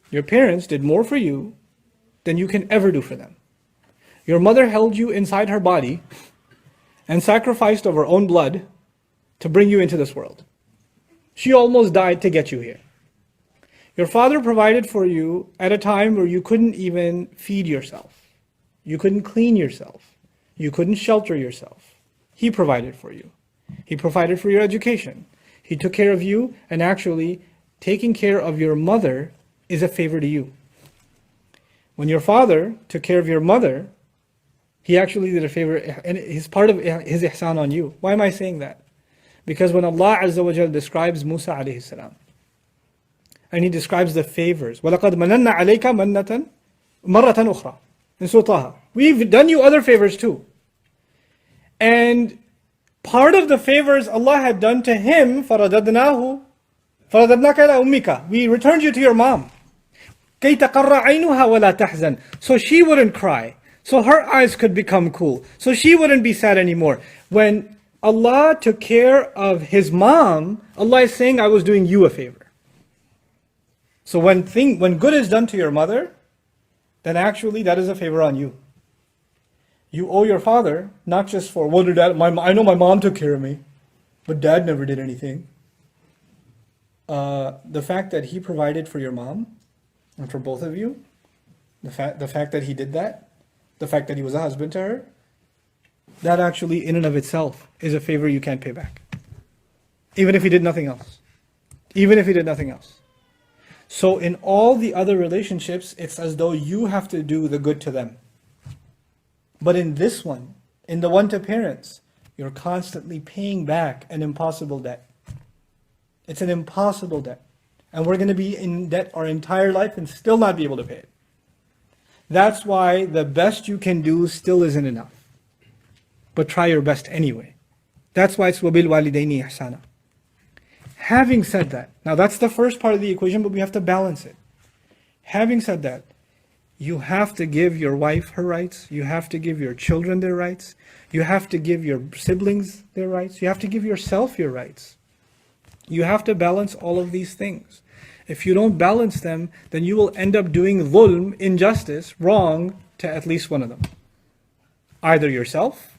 Your parents did more for you than you can ever do for them. Your mother held you inside her body and sacrificed of her own blood to bring you into this world. She almost died to get you here. Your father provided for you at a time where you couldn't even feed yourself. You couldn't clean yourself. You couldn't shelter yourself. He provided for you. He provided for your education. He took care of you, and actually, taking care of your mother is a favor to you. When your father took care of your mother, he actually did a favor, and it's part of his ihsan on you. Why am I saying that? Because when Allah Azza wa Jal describes Musa alayhi salam, and He describes the favors, وَلَقَدْ مَنَنَّا عَلَيْكَ مَنَّةً مَرَّةً أُخْرَى in Surah Taha. We've done you other favors too. And part of the favors Allah had done to him, فَرَدَدْنَاكَ إِلَىٰ أُمِّكَ, we returned you to your mom. كَيْ تَقَرَّ عَيْنُهَا وَلَا تَحْزَنْ, so she wouldn't cry, so her eyes could become cool, so she wouldn't be sad anymore. When Allah took care of his mom, Allah is saying, I was doing you a favor. So when good is done to your mother, then actually that is a favor on you. You owe your father, not just for, well, I know my mom took care of me, but dad never did anything. The fact that he provided for your mom, and for both of you, the fact that he did that, the fact that he was a husband to her, that actually in and of itself is a favor you can't pay back. Even if he did nothing else. Even if he did nothing else. So in all the other relationships, it's as though you have to do the good to them. But in this one, in the one to parents, you're constantly paying back an impossible debt. It's an impossible debt. And we're going to be in debt our entire life and still not be able to pay it. That's why the best you can do still isn't enough. But try your best anyway. That's why it's وَبِالْوَالِدَيْنِ إِحْسَانًا. Having said that, now that's the first part of the equation, but we have to balance it. Having said that, you have to give your wife her rights, you have to give your children their rights, you have to give your siblings their rights, you have to give yourself your rights. You have to balance all of these things. If you don't balance them, then you will end up doing dhulm, injustice, wrong to at least one of them. Either yourself,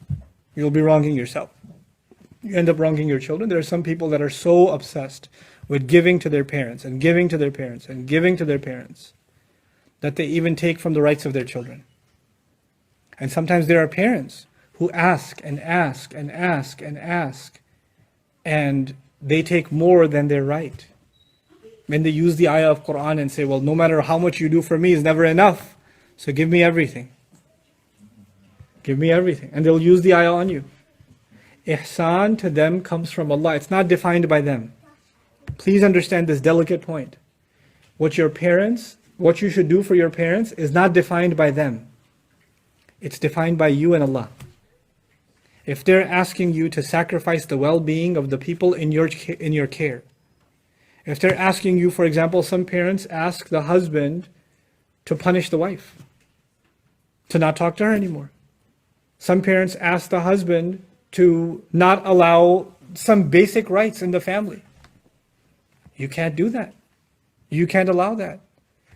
you'll be wronging yourself. You end up wronging your children. There are some people that are so obsessed with giving to their parents and giving to their parents and giving to their parents that they even take from the rights of their children. And sometimes there are parents who ask and ask and ask and ask, and they take more than their right. When they use the ayah of Quran and say, well, no matter how much you do for me is never enough, so give me everything. Give me everything. And they'll use the ayah on you. Ihsan to them comes from Allah. It's not defined by them. Please understand this delicate point. What you should do for your parents is not defined by them. It's defined by you and Allah. If they're asking you to sacrifice the well-being of the people in your care, if they're asking you, for example, some parents ask the husband to punish the wife, to not talk to her anymore. Some parents ask the husband to not allow some basic rights in the family. You can't do that. You can't allow that.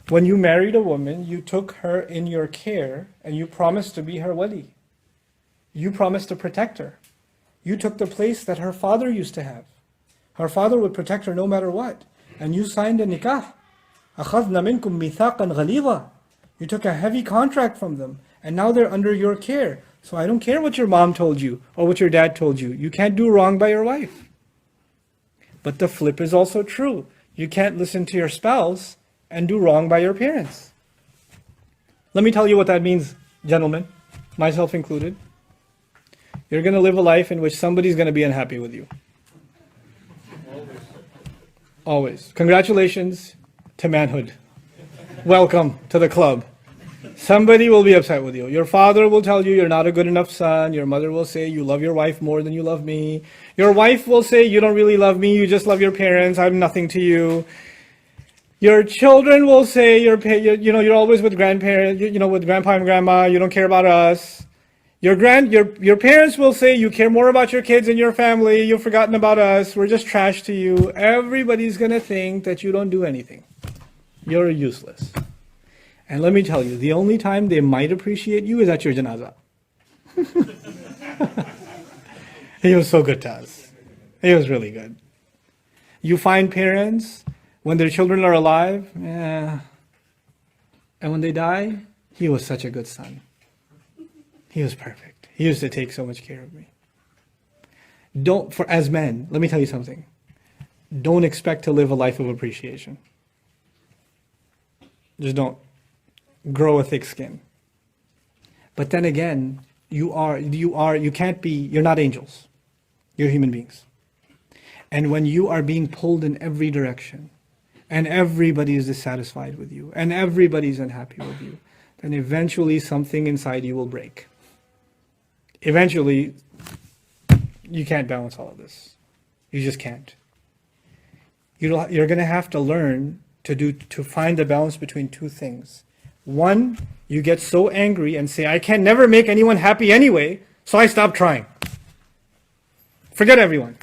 When you married a woman, you took her in your care and you promised to be her wali. You promised to protect her. You took the place that her father used to have. Her father would protect her no matter what. And you signed a nikah. أَخَذْنَا مِنْكُمْ مِيثَاقًا غَلِيظًا. You took a heavy contract from them. And now they're under your care. So I don't care what your mom told you or what your dad told you. You can't do wrong by your wife. But the flip is also true. You can't listen to your spouse and do wrong by your parents. Let me tell you what that means, gentlemen, myself included. You're going to live a life in which somebody's going to be unhappy with you. Always. Congratulations to manhood. Welcome to the club. Somebody will be upset with you. Your father will tell you you're not a good enough son. Your mother will say you love your wife more than you love me. Your wife will say you don't really love me, you just love your parents, I'm nothing to you. Your children will say you're always with grandparents, with grandpa and grandma, you don't care about us. Your parents will say you care more about your kids and your family, you've forgotten about us, we're just trash to you. Everybody's gonna think that you don't do anything. You're useless. And let me tell you, the only time they might appreciate you is at your janazah. He was so good to us. He was really good. You find parents, when their children are alive, and when they die, he was such a good son. He was perfect. He used to take so much care of me. As men, let me tell you something. Don't expect to live a life of appreciation. Just don't. Grow a thick skin. But then again, you're not angels. You're human beings. And when you are being pulled in every direction, and everybody is dissatisfied with you, and everybody's unhappy with you, then eventually something inside you will break. Eventually, you can't balance all of this. You just can't. You're going to have to learn to find the balance between two things. One, you get so angry and say, I can never make anyone happy anyway, so I stop trying. Forget everyone.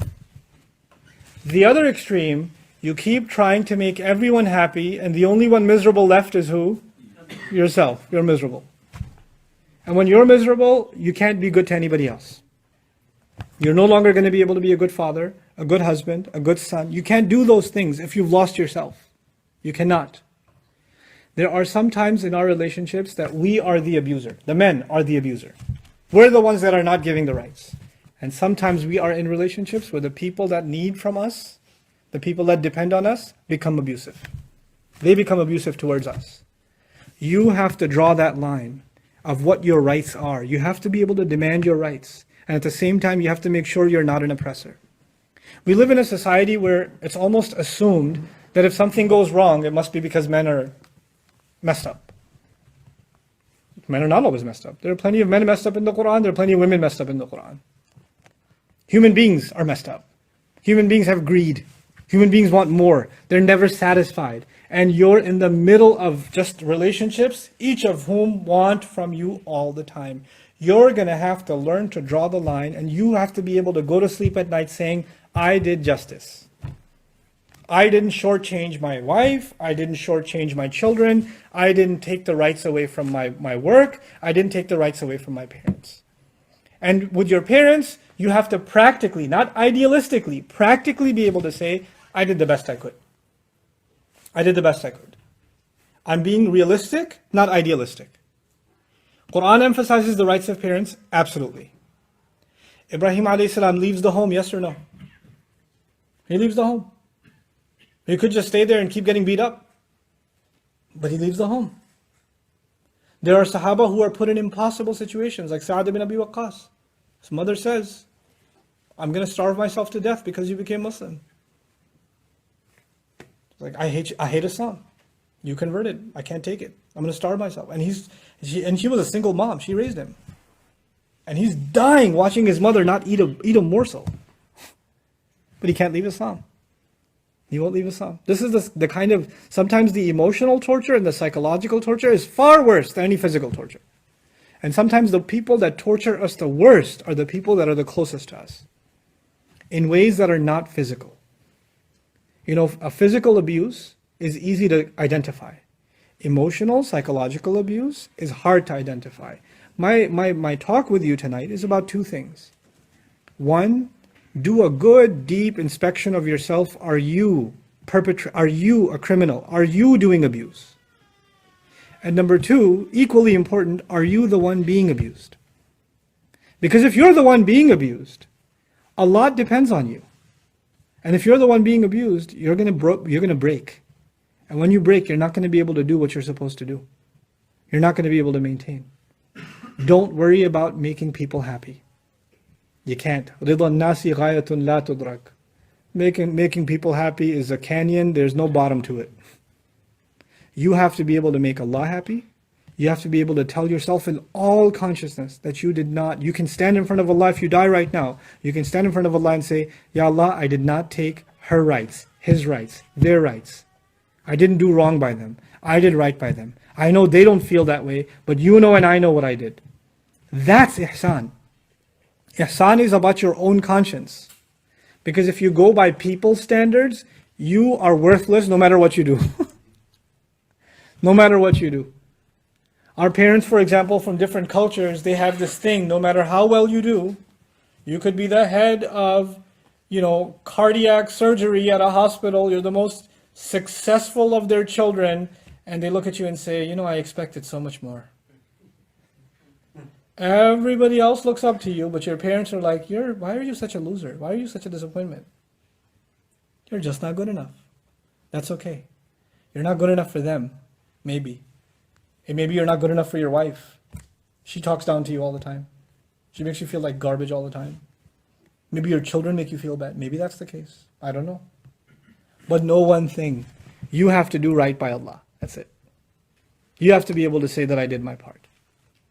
The other extreme, you keep trying to make everyone happy, and the only one miserable left is who? Yourself. You're miserable. And when you're miserable, you can't be good to anybody else. You're no longer going to be able to be a good father, a good husband, a good son. You can't do those things if you've lost yourself. You cannot. There are some times in our relationships that we are the abuser. The men are the abuser. We're the ones that are not giving the rights. And sometimes we are in relationships where the people that need from us, the people that depend on us, become abusive. They become abusive towards us. You have to draw that line of what your rights are. You have to be able to demand your rights. And at the same time, you have to make sure you're not an oppressor. We live in a society where it's almost assumed that if something goes wrong, it must be because men are messed up. Men are not always messed up. There are plenty of men messed up in the Quran. There are plenty of women messed up in the Quran. Human beings are messed up. Human beings have greed. Human beings want more. They're never satisfied. And you're in the middle of just relationships, each of whom want from you all the time. You're going to have to learn to draw the line, and you have to be able to go to sleep at night saying, I did justice. I didn't shortchange my wife. I didn't shortchange my children. I didn't take the rights away from my work. I didn't take the rights away from my parents. And with your parents, you have to practically, not idealistically, practically be able to say, I did the best I could. I did the best I could. I'm being realistic, not idealistic. Quran emphasizes the rights of parents, absolutely. Ibrahim alayhi salam leaves the home, yes or no? He leaves the home. He could just stay there and keep getting beat up. But he leaves the home. There are Sahaba who are put in impossible situations, like Sa'ad ibn Abi Waqqas. His mother says, I'm going to starve myself to death because you became Muslim. Like, I hate Islam. You converted. I can't take it. I'm going to starve myself. And she was a single mom. She raised him. And he's dying watching his mother not eat a morsel. But he can't leave Islam. He won't leave Islam. This is the kind of, sometimes the emotional torture and the psychological torture is far worse than any physical torture. And sometimes the people that torture us the worst are the people that are the closest to us, in ways that are not physical. You know, a physical abuse is easy to identify. Emotional, psychological abuse is hard to identify. My talk with you tonight is about two things. One, do a good, deep inspection of yourself. Are you a criminal? Are you doing abuse? And number two, equally important, are you the one being abused? Because if you're the one being abused, a lot depends on you. And if you're the one being abused, you're going to break. And when you break, you're not going to be able to do what you're supposed to do. You're not going to be able to maintain. Don't worry about making people happy. You can't. رِضَى النَّاسِ غَايَةٌ لَا تُدْرَكْ. Making people happy is a canyon. There's no bottom to it. You have to be able to make Allah happy. You have to be able to tell yourself in all consciousness that you did not. You can stand in front of Allah if you die right now. You can stand in front of Allah and say, Ya Allah, I did not take her rights, his rights, their rights. I didn't do wrong by them. I did right by them. I know they don't feel that way, but you know and I know what I did. That's ihsan. Ihsan is about your own conscience. Because if you go by people's standards, you are worthless no matter what you do. no matter what you do. Our parents, for example, from different cultures, they have this thing, no matter how well you do, you could be the head of, cardiac surgery at a hospital, you're the most successful of their children, and they look at you and say, I expected so much more. Everybody else looks up to you, but your parents are like, why are you such a loser? Why are you such a disappointment? You're just not good enough. That's okay. You're not good enough for them, maybe. And maybe you're not good enough for your wife. She talks down to you all the time. She makes you feel like garbage all the time. Maybe your children make you feel bad. Maybe that's the case. I don't know. But know one thing. You have to do right by Allah. That's it. You have to be able to say that I did my part.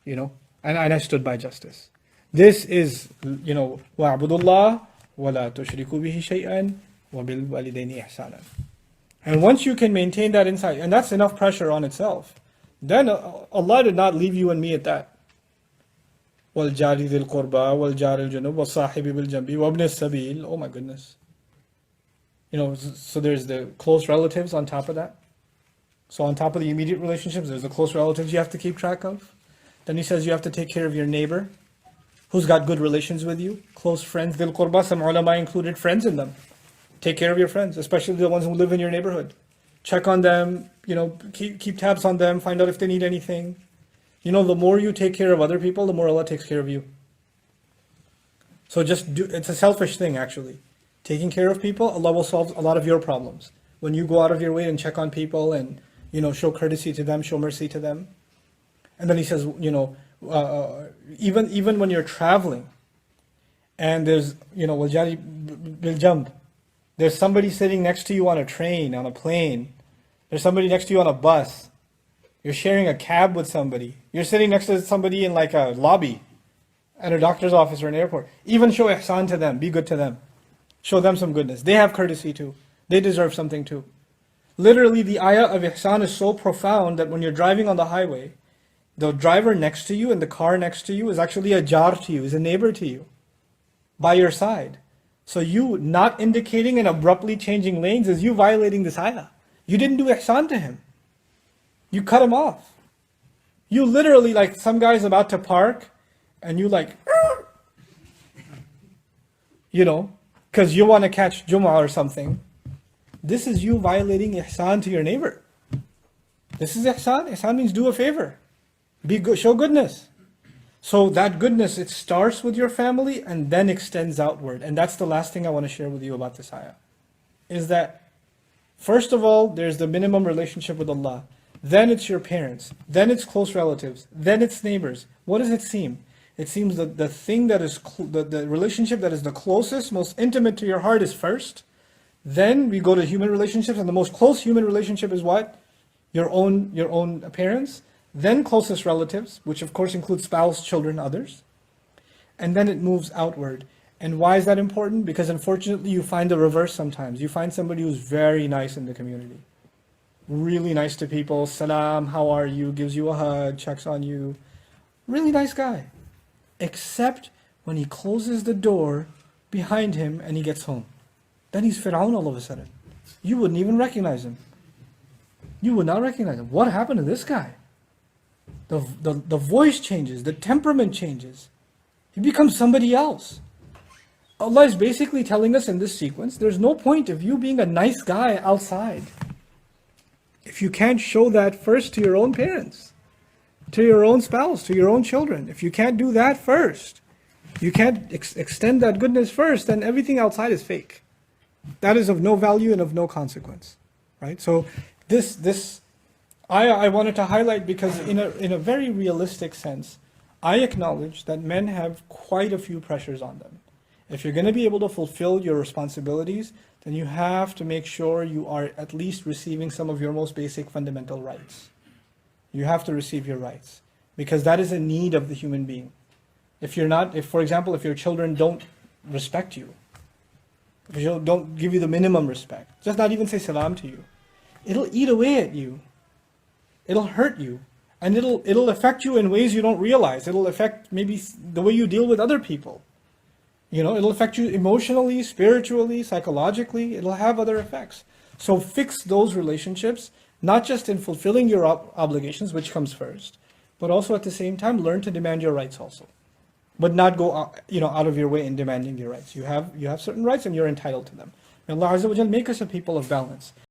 And I stood by justice. This is, وَاعْبُدُوا اللَّهَ وَلَا تُشْرِكُوا بِهِ شَيْئًا وَبِالْوَالِدَيْنِ إِحْسَانًا. And once you can maintain that insight, and that's enough pressure on itself, then Allah did not leave you and me at that. وَالْجَارِ ذِي الْقُرْبَى وَالْجَارِ الْجُنُوبِ وَالصَّاحِبِ بِالْجَنْبِ وَابْنِ السَّبِيلِ. Oh my goodness. So there's the close relatives on top of that. So on top of the immediate relationships, there's the close relatives you have to keep track of. Then he says you have to take care of your neighbor, who's got good relations with you, close friends. ذِي الْقُرْبَى, some ulama included friends in them. Take care of your friends, especially the ones who live in your neighborhood. Check on them, keep tabs on them, find out if they need anything. The more you take care of other people, the more Allah takes care of you. So it's a selfish thing actually. Taking care of people, Allah will solve a lot of your problems. When you go out of your way and check on people and, show courtesy to them, show mercy to them. And then he says, even when you're traveling and there's, وَالْجَارِ بِالْجَنْبِ, there's somebody sitting next to you on a train, on a plane. There's somebody next to you on a bus. You're sharing a cab with somebody. You're sitting next to somebody in like a lobby at a doctor's office or an airport. Even show ihsan to them. Be good to them. Show them some goodness. They have courtesy too. They deserve something too. Literally, the ayah of ihsan is so profound that when you're driving on the highway, the driver next to you in the car next to you is actually a jar to you, is a neighbor to you, by your side. So you not indicating and abruptly changing lanes is you violating this ayah. You didn't do ihsan to him. You cut him off. You literally, like some guy's about to park and you because you want to catch Jum'ah or something. This is you violating ihsan to your neighbor. This is ihsan. Ihsan means do a favor. Be good, show goodness. So that goodness, it starts with your family and then extends outward. And that's the last thing I want to share with you about this ayah. Is that, first of all, there's the minimum relationship with Allah. Then it's your parents. Then it's close relatives. Then it's neighbors. What does it seem? It seems that the thing that is, the relationship that is the closest, most intimate to your heart is first. Then we go to human relationships, and the most close human relationship is what? Your own parents. Then closest relatives, which of course includes spouse, children, others. And then it moves outward. And why is that important? Because unfortunately you find the reverse sometimes. You find somebody who's very nice in the community. Really nice to people. Salam, how are you? Gives you a hug, checks on you. Really nice guy. Except when he closes the door behind him and he gets home. Then he's Fir'aun all of a sudden. You wouldn't even recognize him. You would not recognize him. What happened to this guy? The voice changes, the temperament changes. He becomes somebody else. Allah is basically telling us in this sequence, there's no point of you being a nice guy outside if you can't show that first to your own parents, to your own spouse, to your own children. If you can't do that first, you can't extend that goodness first, then everything outside is fake. That is of no value and of no consequence, right? So this I wanted to highlight because in a very realistic sense, I acknowledge that men have quite a few pressures on them. If you're going to be able to fulfill your responsibilities, then you have to make sure you are at least receiving some of your most basic fundamental rights. You have to receive your rights because that is a need of the human being. If for example, if your children don't respect you, if you don't give you the minimum respect, just not even say salam to you, it'll eat away at you. It'll hurt you. And it'll affect you in ways you don't realize. It'll affect maybe the way you deal with other people. It'll affect you emotionally, spiritually, psychologically. It'll have other effects. So fix those relationships Not just in fulfilling your obligations, which comes first, but also at the same time learn to demand your rights also. But not go out of your way in demanding your rights. You have certain rights and you're entitled to them. May Allah Azza wa Jal make us a people of balance.